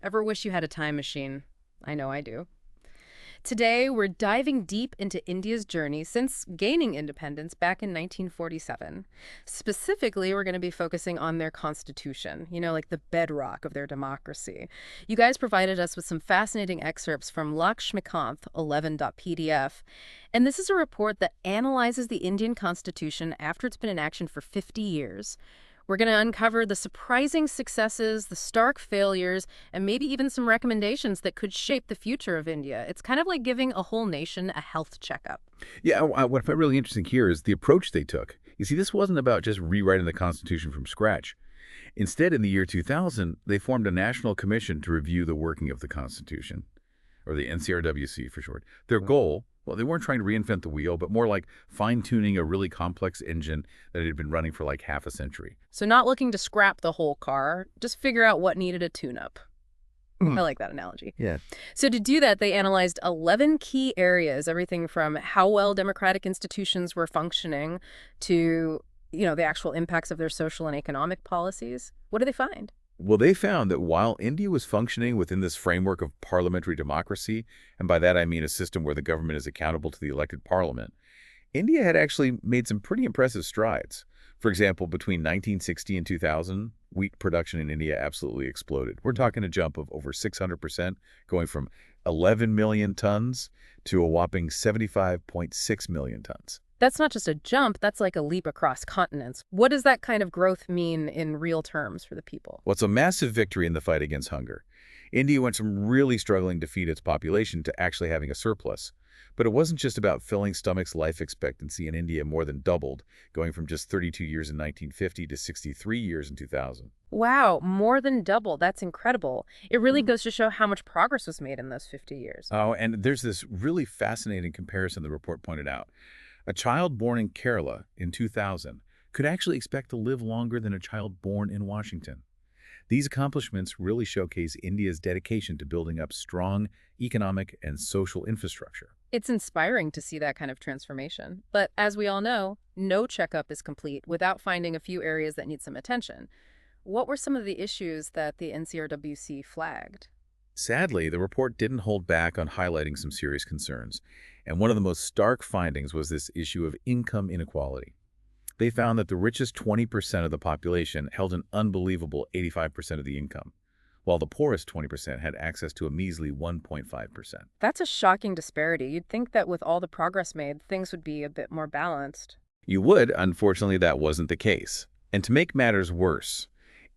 Ever wish you had a time machine? I know I do. Today, we're diving deep into India's journey since gaining independence back in 1947. Specifically, we're going to be focusing on their constitution, like the bedrock of their democracy. You guys provided us with some fascinating excerpts from Laxmikanth 11.pdf, and this is a report that analyzes the Indian constitution after it's been in action for 50 years. We're going to uncover the surprising successes, the stark failures, and maybe even some recommendations that could shape the future of India. It's kind of like giving a whole nation a health checkup. Yeah, what I find really interesting here is the approach they took. You see, this wasn't about just rewriting the Constitution from scratch. Instead, in the year 2000, they formed a national commission to review the working of the Constitution, or the NCRWC for short. Their goal, well, they weren't trying to reinvent the wheel, but more like fine-tuning a really complex engine that had been running for like half a century. So, not looking to scrap the whole car, just figure out what needed a tune up. I like that analogy. Yeah. So, to do that, they analyzed 11 key areas, everything from how well democratic institutions were functioning to, the actual impacts of their social and economic policies. What did they find? Well, they found that while India was functioning within this framework of parliamentary democracy, and by that I mean a system where the government is accountable to the elected parliament, India had actually made some pretty impressive strides. For example, between 1960 and 2000, wheat production in India absolutely exploded. We're talking a jump of over 600%, going from 11 million tons to a whopping 75.6 million tons. That's not just a jump, that's like a leap across continents. What does that kind of growth mean in real terms for the people? Well, it's a massive victory in the fight against hunger. India went from really struggling to feed its population to actually having a surplus. But it wasn't just about filling stomachs. Life expectancy in India more than doubled, going from just 32 years in 1950 to 63 years in 2000. Wow, more than double. That's incredible. It really goes to show how much progress was made in those 50 years. Oh, and there's this really fascinating comparison the report pointed out. A child born in Kerala in 2000 could actually expect to live longer than a child born in Washington. These accomplishments really showcase India's dedication to building up strong economic and social infrastructure. It's inspiring to see that kind of transformation. But as we all know, no checkup is complete without finding a few areas that need some attention. What were some of the issues that the NCRWC flagged? Sadly, the report didn't hold back on highlighting some serious concerns, and one of the most stark findings was this issue of income inequality. They found that the richest 20% of the population held an unbelievable 85% of the income, while the poorest 20% had access to a measly 1.5%. That's a shocking disparity. You'd think that with all the progress made, things would be a bit more balanced. You would, unfortunately, that wasn't the case. And to make matters worse,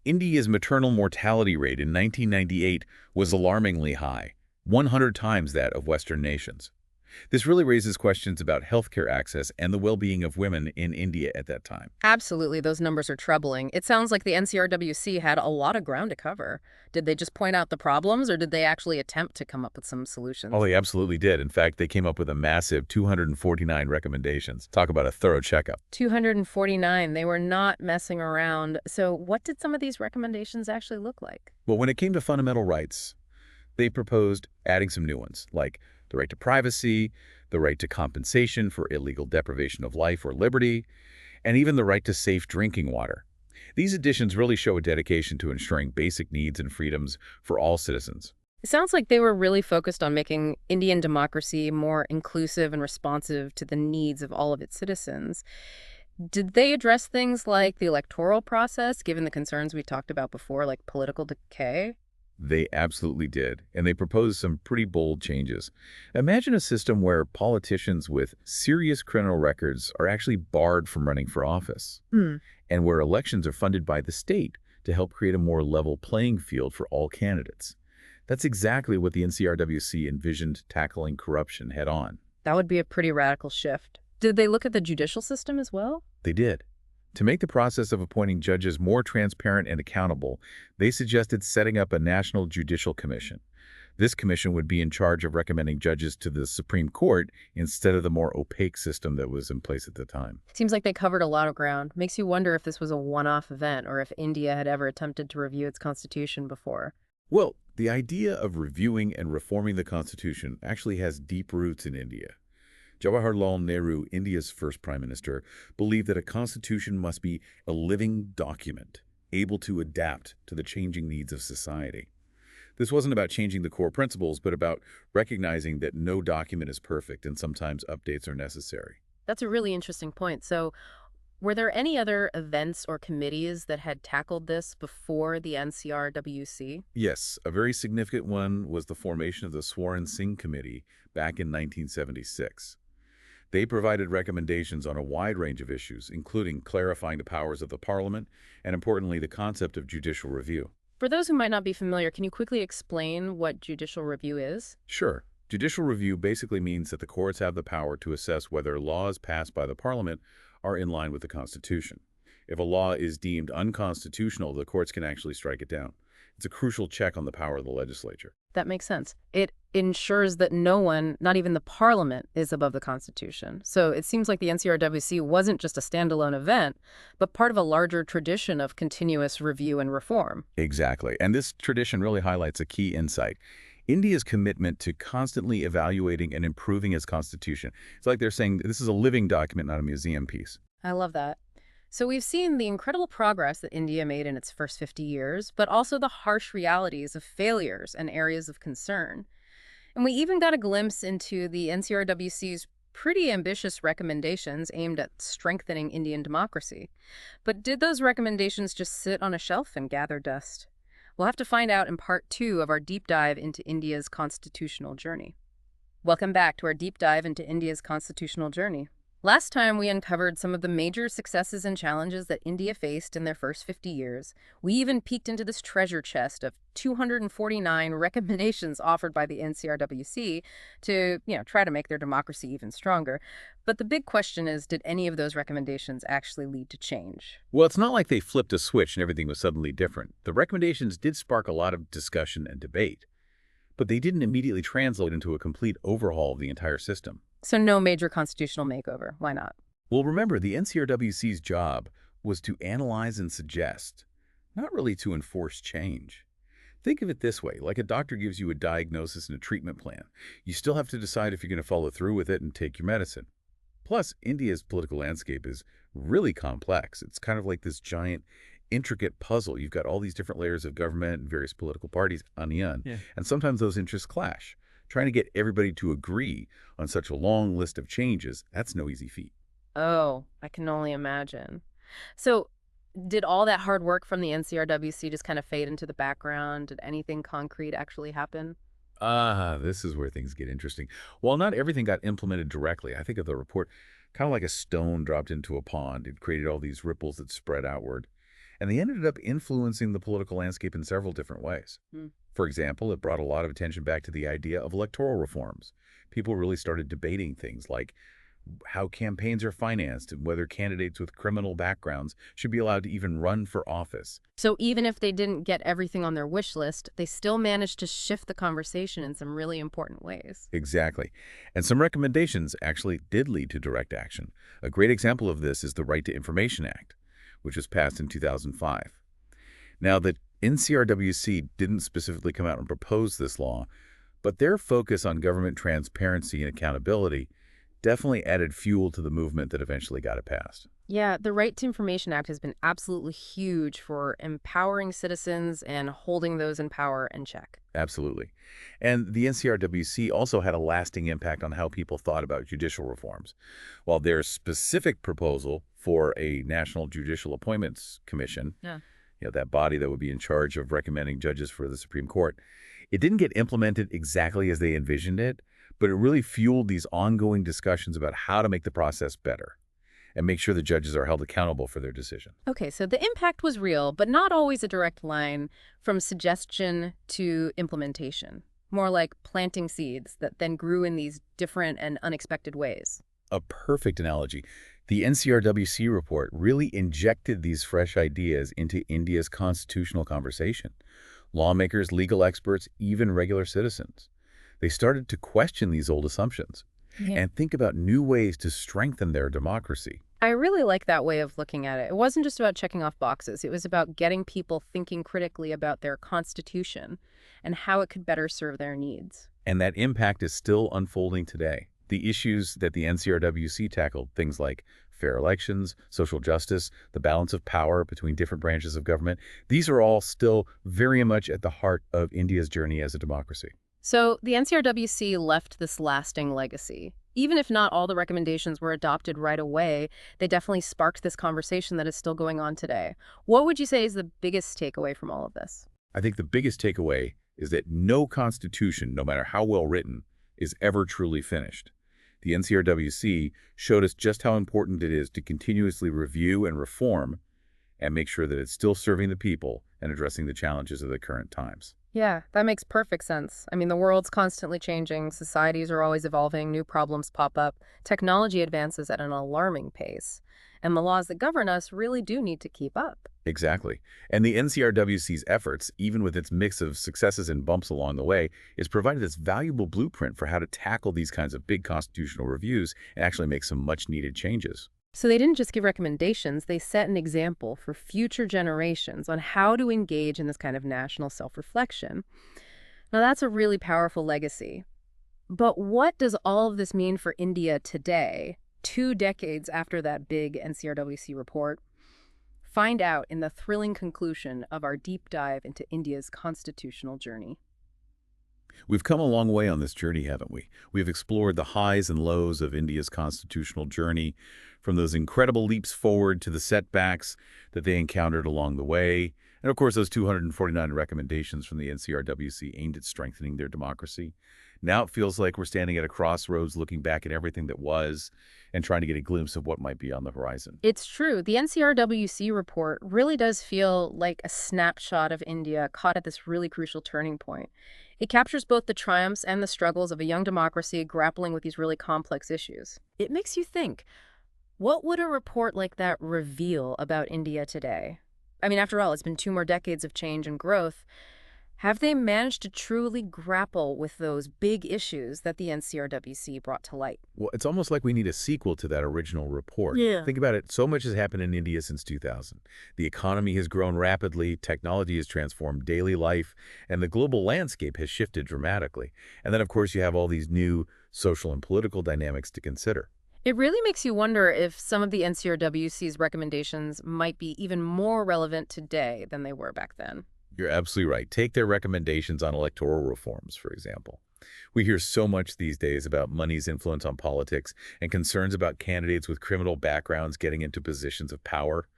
India's maternal mortality rate in 1998 was alarmingly high, 100 times that of Western nations. This really raises questions about healthcare access and the well-being of women in India at that time. Absolutely, those numbers are troubling. It sounds like the NCRWC had a lot of ground to cover. Did they just point out the problems, or did they actually attempt to come up with some solutions? Oh, they absolutely did. In fact, they came up with a massive 249 recommendations. Talk about a thorough checkup. 249. They were not messing around. So what did some of these recommendations actually look like? Well, when it came to fundamental rights, they proposed adding some new ones, like the right to privacy, the right to compensation for illegal deprivation of life or liberty, and even the right to safe drinking water. These additions really show a dedication to ensuring basic needs and freedoms for all citizens. It sounds like they were really focused on making Indian democracy more inclusive and responsive to the needs of all of its citizens. Did they address things like the electoral process, given the concerns we talked about before, like political decay? They absolutely did, and they proposed some pretty bold changes. Imagine a system where politicians with serious criminal records are actually barred from running for office, and where elections are funded by the state to help create a more level playing field for all candidates. That's exactly what the NCRWC envisioned tackling corruption head-on. That would be a pretty radical shift. Did they look at the judicial system as well? They did. To make the process of appointing judges more transparent and accountable, they suggested setting up a National Judicial Commission. This commission would be in charge of recommending judges to the Supreme Court instead of the more opaque system that was in place at the time. Seems like they covered a lot of ground. Makes you wonder if this was a one-off event or if India had ever attempted to review its constitution before. Well, the idea of reviewing and reforming the Constitution actually has deep roots in India. Jawaharlal Nehru, India's first prime minister, believed that a constitution must be a living document, able to adapt to the changing needs of society. This wasn't about changing the core principles, but about recognizing that no document is perfect and sometimes updates are necessary. That's a really interesting point. So, were there any other events or committees that had tackled this before the NCRWC? Yes, a very significant one was the formation of the Swaran Singh Committee back in 1976. They provided recommendations on a wide range of issues, including clarifying the powers of the parliament and, importantly, the concept of judicial review. For those who might not be familiar, can you quickly explain what judicial review is? Sure, judicial review basically means that the courts have the power to assess whether laws passed by the parliament are in line with the Constitution. If a law is deemed unconstitutional, the courts can actually strike it down. It's a crucial check on the power of the legislature. That makes sense. It ensures that no one, not even the parliament, is above the Constitution. So it seems like the NCRWC wasn't just a standalone event, but part of a larger tradition of continuous review and reform. Exactly. And this tradition really highlights a key insight. India's commitment to constantly evaluating and improving its constitution. It's like they're saying this is a living document, not a museum piece. I love that. So we've seen the incredible progress that India made in its first 50 years, but also the harsh realities of failures and areas of concern. And we even got a glimpse into the NCRWC's pretty ambitious recommendations aimed at strengthening Indian democracy. But did those recommendations just sit on a shelf and gather dust? We'll have to find out in part 2 of our deep dive into India's constitutional journey. Welcome back to our deep dive into India's constitutional journey. Last time, we uncovered some of the major successes and challenges that India faced in their first 50 years. We even peeked into this treasure chest of 249 recommendations offered by the NCRWC to, try to make their democracy even stronger. But the big question is, did any of those recommendations actually lead to change? Well, it's not like they flipped a switch and everything was suddenly different. The recommendations did spark a lot of discussion and debate, but they didn't immediately translate into a complete overhaul of the entire system. So no major constitutional makeover. Why not? Well, remember, the NCRWC's job was to analyze and suggest, not really to enforce change. Think of it this way, like a doctor gives you a diagnosis and a treatment plan. You still have to decide if you're going to follow through with it and take your medicine. Plus, India's political landscape is really complex. It's kind of like this giant, intricate puzzle. You've got all these different layers of government and various political parties, onion, and sometimes those interests clash. Trying to get everybody to agree on such a long list of changes, that's no easy feat. Oh, I can only imagine. So did all that hard work from the NCRWC just kind of fade into the background? Did anything concrete actually happen? This is where things get interesting. While not everything got implemented directly, I think of the report kind of like a stone dropped into a pond. It created all these ripples that spread outward. And they ended up influencing the political landscape in several different ways. For example, it brought a lot of attention back to the idea of electoral reforms. People really started debating things like how campaigns are financed and whether candidates with criminal backgrounds should be allowed to even run for office. So even if they didn't get everything on their wish list, they still managed to shift the conversation in some really important ways. Exactly. And some recommendations actually did lead to direct action. A great example of this is the Right to Information Act, which was passed in 2005. Now, the NCRWC didn't specifically come out and propose this law, but their focus on government transparency and accountability definitely added fuel to the movement that eventually got it passed. Yeah, the Right to Information Act has been absolutely huge for empowering citizens and holding those in power in check. Absolutely. And the NCRWC also had a lasting impact on how people thought about judicial reforms. While their specific proposal for a National Judicial Appointments Commission, that body that would be in charge of recommending judges for the Supreme Court, it didn't get implemented exactly as they envisioned it, but it really fueled these ongoing discussions about how to make the process better and make sure the judges are held accountable for their decision. Okay, so the impact was real, but not always a direct line from suggestion to implementation. More like planting seeds that then grew in these different and unexpected ways. A perfect analogy. The NCRWC report really injected these fresh ideas into India's constitutional conversation. Lawmakers, legal experts, even regular citizens. They started to question these old assumptions and think about new ways to strengthen their democracy. I really like that way of looking at it. It wasn't just about checking off boxes. It was about getting people thinking critically about their constitution and how it could better serve their needs. And that impact is still unfolding today. The issues that the NCRWC tackled, things like fair elections, social justice, the balance of power between different branches of government. These are all still very much at the heart of India's journey as a democracy. So the NCRWC left this lasting legacy. Even if not all the recommendations were adopted right away, they definitely sparked this conversation that is still going on today. What would you say is the biggest takeaway from all of this? I think the biggest takeaway is that no constitution, no matter how well written, is ever truly finished. The NCRWC showed us just how important it is to continuously review and reform and make sure that it's still serving the people and addressing the challenges of the current times. Yeah, that makes perfect sense. I mean, the world's constantly changing, societies are always evolving, new problems pop up, technology advances at an alarming pace, and the laws that govern us really do need to keep up. Exactly. And the NCRWC's efforts, even with its mix of successes and bumps along the way, is provided this valuable blueprint for how to tackle these kinds of big constitutional reviews and actually make some much-needed changes. So they didn't just give recommendations, they set an example for future generations on how to engage in this kind of national self-reflection. Now, that's a really powerful legacy. But what does all of this mean for India today, 2 decades after that big NCRWC report? Find out in the thrilling conclusion of our deep dive into India's constitutional journey. We've come a long way on this journey, haven't we? We've explored the highs and lows of India's constitutional journey, from those incredible leaps forward to the setbacks that they encountered along the way, and of course those 249 recommendations from the NCRWC aimed at strengthening their democracy. Now it feels like we're standing at a crossroads looking back at everything that was and trying to get a glimpse of what might be on the horizon. It's true. The NCRWC report really does feel like a snapshot of India caught at this really crucial turning point. It captures both the triumphs and the struggles of a young democracy grappling with these really complex issues. It makes you think, what would a report like that reveal about India today? I mean, after all, it's been 2 more decades of change and growth. Have they managed to truly grapple with those big issues that the NCRWC brought to light? Well, it's almost like we need a sequel to that original report. Yeah. Think about it. So much has happened in India since 2000. The economy has grown rapidly, technology has transformed daily life, and the global landscape has shifted dramatically. And then, of course, you have all these new social and political dynamics to consider. It really makes you wonder if some of the NCRWC's recommendations might be even more relevant today than they were back then. You're absolutely right. Take their recommendations on electoral reforms, for example. We hear so much these days about money's influence on politics and concerns about candidates with criminal backgrounds getting into positions of power.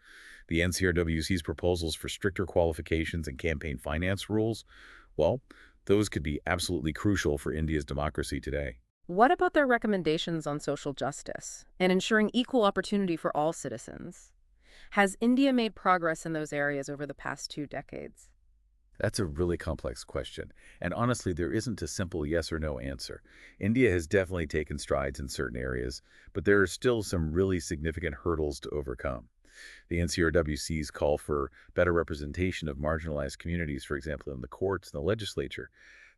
The NCRWC's proposals for stricter qualifications and campaign finance rules, well, those could be absolutely crucial for India's democracy today. What about their recommendations on social justice and ensuring equal opportunity for all citizens? Has India made progress in those areas over the past 2 decades? That's a really complex question, and honestly, there isn't a simple yes or no answer. India has definitely taken strides in certain areas, but there are still some really significant hurdles to overcome. The NCRWC's call for better representation of marginalized communities, for example, in the courts and the legislature,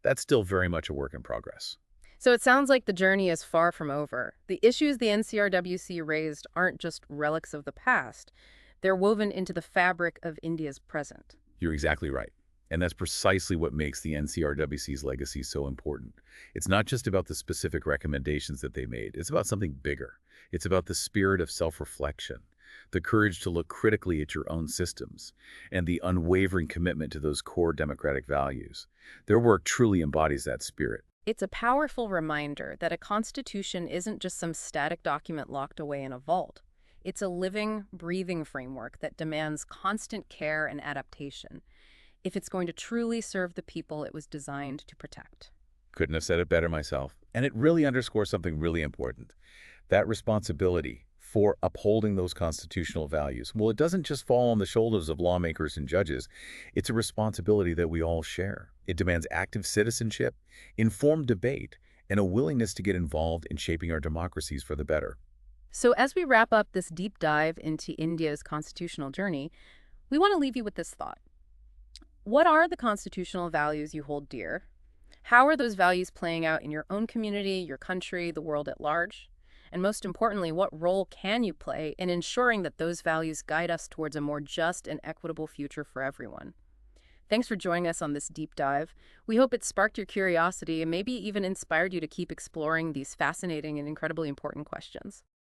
that's still very much a work in progress. So it sounds like the journey is far from over. The issues the NCRWC raised aren't just relics of the past. They're woven into the fabric of India's present. You're exactly right. And that's precisely what makes the NCRWC's legacy so important. It's not just about the specific recommendations that they made. It's about something bigger. It's about the spirit of self-reflection, the courage to look critically at your own systems, and the unwavering commitment to those core democratic values. Their work truly embodies that spirit. It's a powerful reminder that a constitution isn't just some static document locked away in a vault. It's a living, breathing framework that demands constant care and adaptation if it's going to truly serve the people it was designed to protect. Couldn't have said it better myself. And it really underscores something really important. That responsibility for upholding those constitutional values. Well, it doesn't just fall on the shoulders of lawmakers and judges. It's a responsibility that we all share. It demands active citizenship, informed debate, and a willingness to get involved in shaping our democracies for the better. So as we wrap up this deep dive into India's constitutional journey, we want to leave you with this thought. What are the constitutional values you hold dear? How are those values playing out in your own community, your country, the world at large? And most importantly, what role can you play in ensuring that those values guide us towards a more just and equitable future for everyone? Thanks for joining us on this deep dive. We hope it sparked your curiosity and maybe even inspired you to keep exploring these fascinating and incredibly important questions.